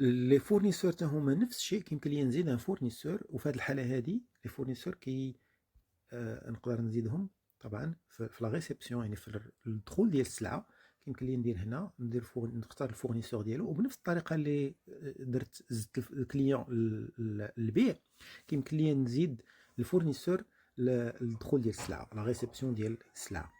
لي فورنيسور تا هما نفس الشيء، كيمكن ليا نزيد ان فورنيسور، وفي هذه الحالة هذه لي فورنيسور نقدر نزيدهم طبعا في لا ريسبسيون، يعني في الدخول ديال السلعة. كيمكن لي ندير هنا نختار الفورنيسور ديالو، وبنفس الطريقة اللي زدت الكليون البيع، كيمكن لي نزيد الفورنيسور للدخول ديال السلعة، لا ريسبسيون ديال السلعة.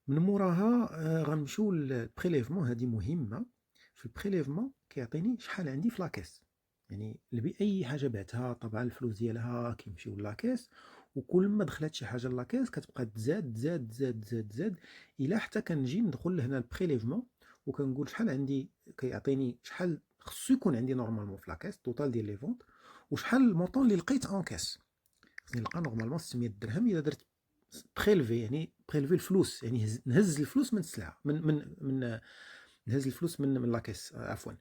من موراها غنمشيو للبريليفمون. هذه مهمة. في البريليفمون كيعطيني شحال عندي في لاكيس، يعني اي حاجه بعتها طبعا الفلوس ديالها كيمشيو لاكيس، وكل ما دخلت شي حاجه لاكيس كتبقى تزاد تزاد تزاد تزاد تزاد الى حتى كنجي ندخل لهنا البريليفمون وكنقول شحال عندي. كيعطيني شحال خصو يكون عندي نورمالمون في لاكيس توتال ديال لي فونت، وشحال المونطون اللي لقيت اون كاس. خصني نلقى نورمالمون 600 درهم الا درت بريلفي، يعني بريلفي الفلوس، يعني نهز الفلوس من السلعه، من نهز الفلوس من لاكيس، عفوا.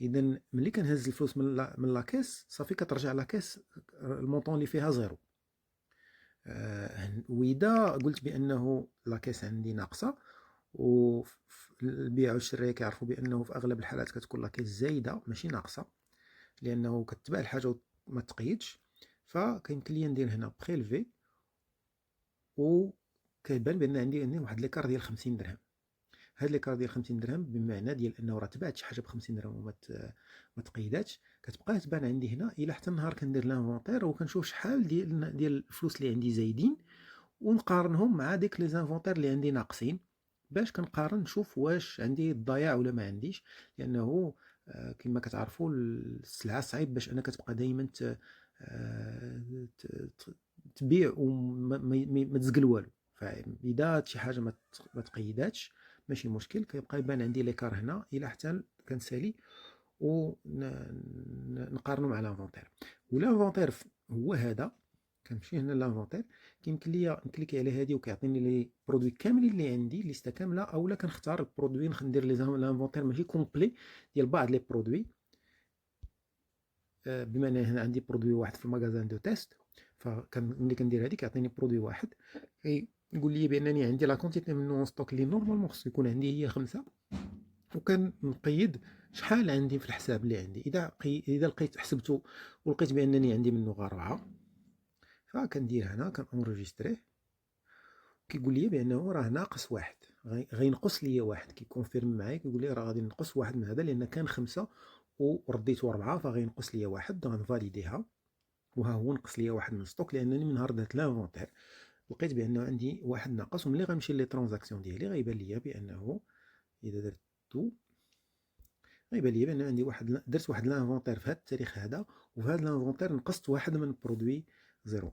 اذا ملي كنهز الفلوس من لاكيس صافي كترجع لاكيس المونطون اللي فيها زيرو. واذا قلت بانه لاكيس عندي ناقصه، والبيع والشرايه كيعرفوا بانه في اغلب الحالات كتكون لاكيس زايده ماشي ناقصه، لانه كتباع الحاجه وما تقيدش، فكيمكن لي ندير هنا بريلفي، وكيبان بان عندي واحد ليكار ديال 50 درهم. هاد ليكار ديال 50 درهم بمعنى ديال انه راه تباعت شي حاجه ب 50 درهم ما تقيداتش، كتبقى تبان عندي هنا الى حتى النهار كندير لانفونتير وكنشوف شحال ديال الفلوس اللي عندي زايدين، ونقارنهم مع ديك لي زانفونتير اللي عندي ناقصين، باش كنقارن نشوف واش عندي الضياع ولا ما عنديش. لانه كما كتعرفوا السلعه صعيب باش انك تبقى دائما تبيع وما تزقل والو. فاذا شي حاجه ما تقيداتش ماشي مشكل، كيبقى يبان عندي ليكار هنا الى حتى كنسالي ونقارنوا مع لانفونتير. ولانفونتير هو هذا. كنمشي هنا لانفونتير، كيمكن ليا نكليكي على هذه وكيعطيني لي برودوي كاملين اللي عندي ليسته كامله، اولا كنختار البرودوي ندير لي لانفونتير ماشي كومبلي ديال بعض لي برودوي. بما ان هنا عندي برودوي واحد في المغازان دو تيست، ملي كندير هذه كيعطيني برودوي واحد، يقول لي بانني عندي لا كونتيتي منو اون ستوك اللي نورمالمون خصو يكون عندي هي 5، وكنقيد شحال عندي في الحساب اللي عندي. اذا لقيت حسبته ولقيت بانني عندي منه غير 4، فكندير هنا كنونجستريه، كيقول لي بانه راه ناقص واحد، غينقص ليا واحد، كيكونفيرم معايا كيقول لي راه غادي نقص واحد من هذا لان كان 5 ورديته 4، فغينقص ليا واحد. غنفاليديها، وها هو نقص ليا واحد من ستوك، لانني من نهار درت لانفونتير لقيت بانه عندي واحد ناقص. وملي غنمشي لي ترانزاكسيون ديالي غيبان ليا بانه اذا درتو غيبان ليا بان عندي درت واحد لانفونتير في هذا التاريخ هذا، وفي هذا لانفونتير نقصت واحد من برودوي 01.